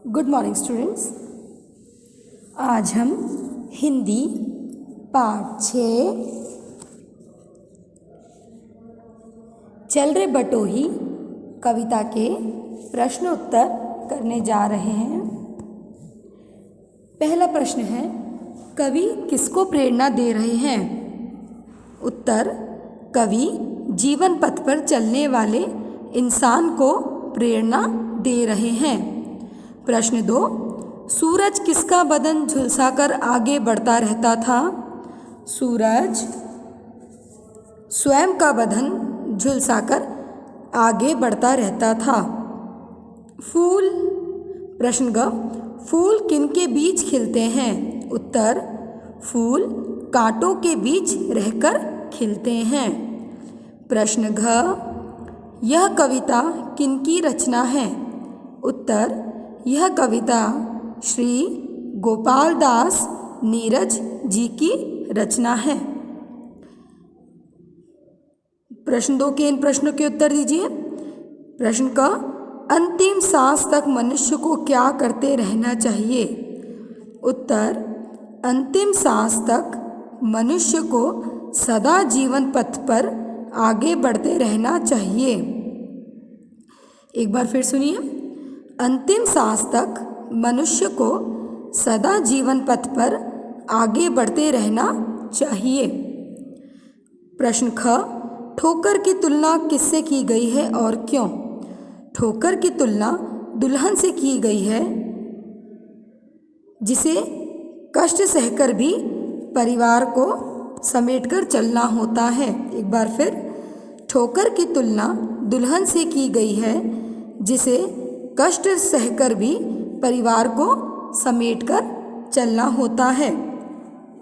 Good morning students. आज हम हिंदी पाठ 6 चल रे बटोही कविता के प्रश्न उत्तर करने जा रहे हैं। पहला प्रश्न है, कवि किसको प्रेरणा दे रहे हैं? उत्तर, कवि जीवन पथ पर चलने वाले इंसान को प्रेरणा दे रहे हैं। प्रश्न 2, सूरज किसका बदन झुलसाकर आगे बढ़ता रहता था? सूरज स्वयं का बदन झुलसाकर आगे बढ़ता रहता था। फूल प्रश्न ग, फूल किनके बीच खिलते हैं? उत्तर, फूल कांटों के बीच रहकर खिलते हैं। प्रश्न घ, यह कविता किनकी रचना है? उत्तर, यह कविता श्री गोपाल दास नीरज जी की रचना है। प्रश्न 2 के इन प्रश्नों के उत्तर दीजिए। प्रश्न का, अंतिम सांस तक मनुष्य को क्या करते रहना चाहिए? उत्तर, अंतिम सांस तक मनुष्य को सदा जीवन पथ पर आगे बढ़ते रहना चाहिए। एक बार फिर सुनिए। अंतिम सांस तक मनुष्य को सदा जीवन पथ पर आगे बढ़ते रहना चाहिए। प्रश्न ख, ठोकर की तुलना किससे की गई है और क्यों? ठोकर की तुलना दुल्हन से की गई है, जिसे कष्ट सहकर भी परिवार को समेटकर चलना होता है। एक बार फिर, ठोकर की तुलना दुल्हन से की गई है, जिसे कष्ट सहकर भी परिवार को समेटकर चलना होता है।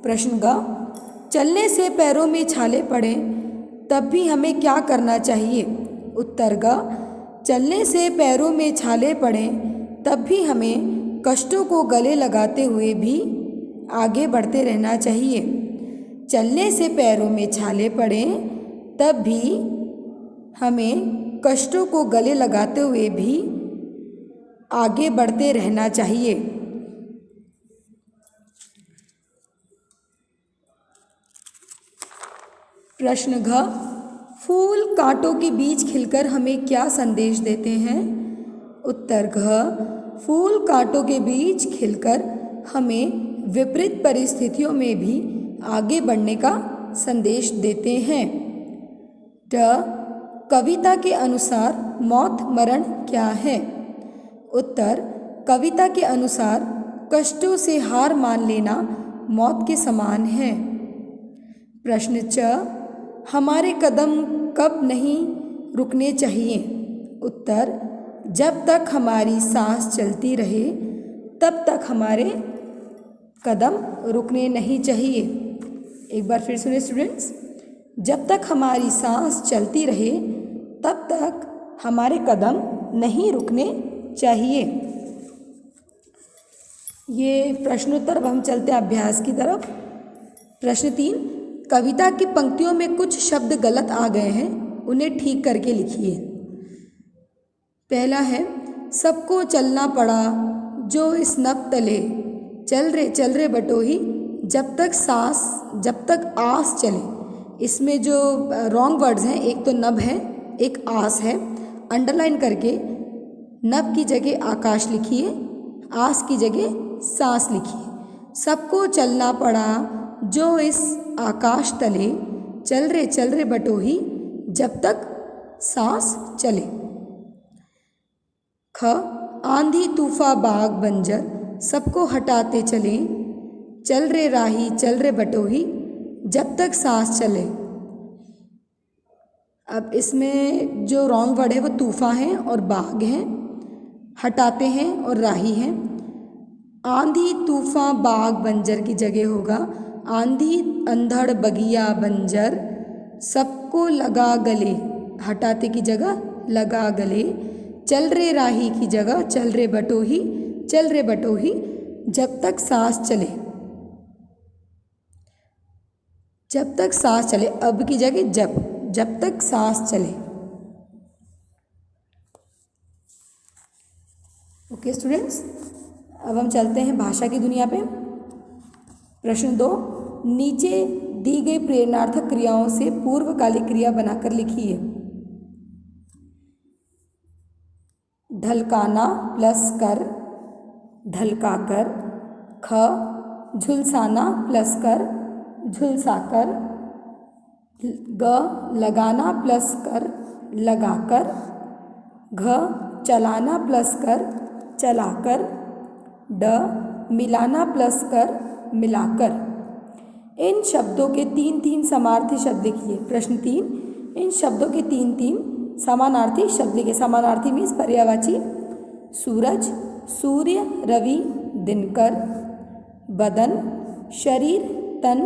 प्रश्न ग, चलने से पैरों में छाले पड़े तब भी हमें क्या करना चाहिए? उत्तर ग, चलने से पैरों में छाले पड़े तब भी हमें कष्टों को गले लगाते हुए भी आगे बढ़ते रहना चाहिए। चलने से पैरों में छाले पड़े तब भी हमें कष्टों को गले लगाते हुए भी आगे बढ़ते रहना चाहिए। प्रश्न घ, फूल कांटों के बीच खिलकर हमें क्या संदेश देते हैं? उत्तर घ, फूल कांटों के बीच खिलकर हमें विपरीत परिस्थितियों में भी आगे बढ़ने का संदेश देते हैं। ट, कविता के अनुसार मौत मरण क्या है? उत्तर, कविता के अनुसार कष्टों से हार मान लेना मौत के समान है। प्रश्न च, हमारे कदम कब नहीं रुकने चाहिए? उत्तर, जब तक हमारी सांस चलती रहे तब तक हमारे कदम रुकने नहीं चाहिए। एक बार फिर सुनिए स्टूडेंट्स, जब तक हमारी सांस चलती रहे तब तक हमारे कदम नहीं रुकने चाहिए। ये प्रश्नोत्तर। अब हम चलते हैं अभ्यास की तरफ। प्रश्न 3, कविता की पंक्तियों में कुछ शब्द गलत आ गए हैं, उन्हें ठीक करके लिखिए। पहला है, सबको चलना पड़ा जो इस नभ तले, चल रे बटोही जब तक आस चले। इसमें जो रॉन्ग वर्ड्स हैं, एक तो नभ है, एक आस है। अंडरलाइन करके नभ की जगह आकाश लिखिए, आस की जगह सांस लिखिए। सबको चलना पड़ा जो इस आकाश तले, चल रे बटोही जब तक सांस चले। ख, आंधी तूफा बाग बंजर सबको हटाते चले, चल रे राही चल रे बटोही जब तक सांस चले। अब इसमें जो रॉन्ग वर्ड है वो तूफा है और बाग है, हटाते हैं और राही हैं। आंधी तूफा बाग बंजर की जगह होगा आंधी अंधड़ बगिया बंजर सबको लगा गले, हटाते की जगह लगा गले। चल रे राही की जगह चल रे बटोही जब तक सांस चले, जब तक सांस चले। अब की जगह जब तक सांस चले। Okay students. अब हम चलते हैं भाषा की दुनिया पे। प्रश्न 2, नीचे दी गई प्रेरणार्थक क्रियाओं से पूर्वकालिक क्रिया बनाकर लिखिए। ढलकाना प्लस कर, ढलकाकर। ख, झुलसाना प्लस कर, झुलसाकर। ग, लगाना प्लस कर, लगाकर। घ, चलाना प्लस कर, चलाकर। ड, मिलाना प्लस कर, मिलाकर। इन शब्दों के 3-3 समानार्थी शब्द लिखिए। प्रश्न 3, इन शब्दों के 3-3 समानार्थी शब्द लिखिए। समानार्थी मीन्स पर्यायवाची। सूरज, सूर्य, रवि, दिनकर। बदन, शरीर, तन,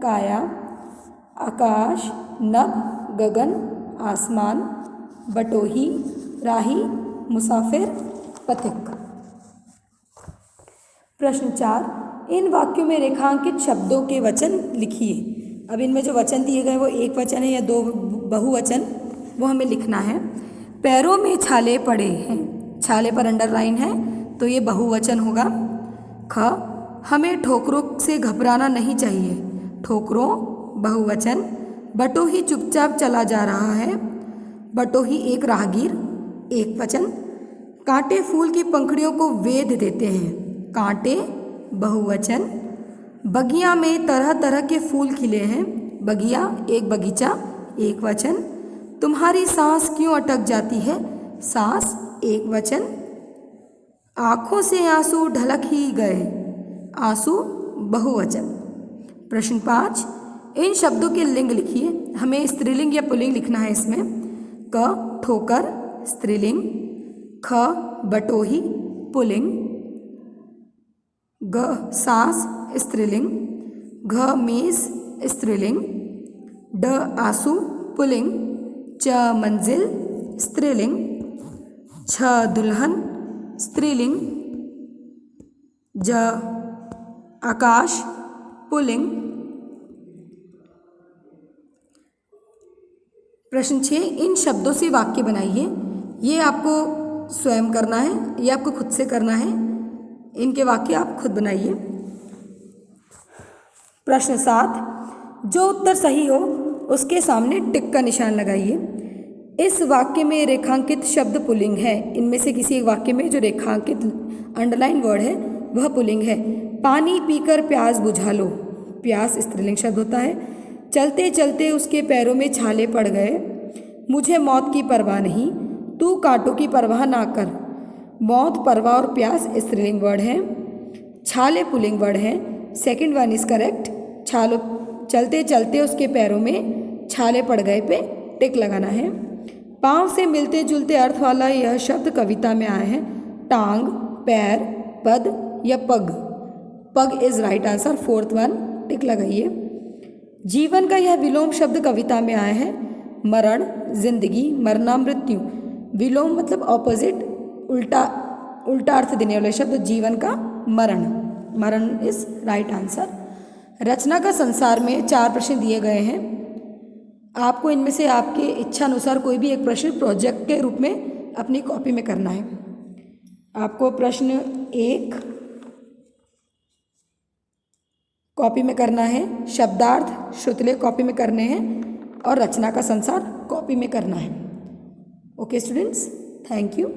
काया। आकाश, नभ, गगन, आसमान। बटोही, राही, मुसाफिर, पथिक। प्रश्न 4, इन वाक्यों में रेखांकित शब्दों के वचन लिखिए। अब इनमें जो वचन दिए गए वो एक वचन है या दो बहुवचन, वो हमें लिखना है। पैरों में छाले पड़े हैं, छाले पर अंडरलाइन है तो ये बहुवचन होगा। ख, हमें ठोकरों से घबराना नहीं चाहिए, ठोकरों बहुवचन। बटोही चुपचाप चला जा रहा है, बटोही एक राहगीर, एक वचन। कांटे फूल की पंखुड़ियों को वेध देते हैं, कांटे बहुवचन। बगिया में तरह तरह के फूल खिले हैं, बगिया एक बगीचा, एक वचन। तुम्हारी सांस क्यों अटक जाती है, सांस एक वचन। आँखों से आंसू ढलक ही गए, आंसू बहुवचन। प्रश्न 5, इन शब्दों के लिंग लिखिए। हमें स्त्रीलिंग या पुल्लिंग लिखना है इसमें। क, ठोकर स्त्रीलिंग। ख, बटोही पुल्लिंग। ग, सांस स्त्रीलिंग। घ, मेज स्त्रीलिंग। ड, आंसू पुल्लिंग। च, मंजिल स्त्रीलिंग। छ, दुल्हन स्त्रीलिंग। ज, आकाश पुल्लिंग। प्रश्न 6, इन शब्दों से वाक्य बनाइए। ये आपको स्वयं करना है, ये आपको खुद से करना है। इनके वाक्य आप खुद बनाइए। प्रश्न 7, जो उत्तर सही हो उसके सामने टिक का निशान लगाइए। इस वाक्य में रेखांकित शब्द पुल्लिंग है। इनमें से किसी एक वाक्य में जो रेखांकित अंडरलाइन वर्ड है वह पुल्लिंग है। पानी पीकर प्यास बुझा लो, प्यास स्त्रीलिंग शब्द होता है। चलते चलते उसके पैरों में छाले पड़ गए, मुझे मौत की परवाह नहीं, तू कांटों की परवाह ना कर। मौत, परवाह और प्यास स्त्रीलिंग वर्ड है, छाले पुल्लिंग वर्ड है। Second one is correct. छालो, चलते चलते उसके पैरों में छाले पड़ गए पे टिक लगाना है। पाँव से मिलते जुलते अर्थ वाला यह शब्द कविता में आया है। टांग, पैर, पद या पग। Pug is right answer, fourth one tick लगाइए। जीवन का यह विलोम शब्द कविता में आया है। मरण, जिंदगी, मरना, मृत्यु। विलोम मतलब ऑपोजिट, उल्टा अर्थ देने वाले शब्द। जीवन का मरण, मरण इज राइट आंसर। रचना का संसार में 4 प्रश्न दिए गए हैं। आपको इनमें से आपके इच्छा अनुसार कोई भी एक प्रश्न प्रोजेक्ट के रूप में अपनी कॉपी में करना है। आपको प्रश्न 1 कॉपी में करना है, शब्दार्थ श्रुतलेख कॉपी में करने हैं और रचना का संसार कॉपी में करना है। Okay students, thank you.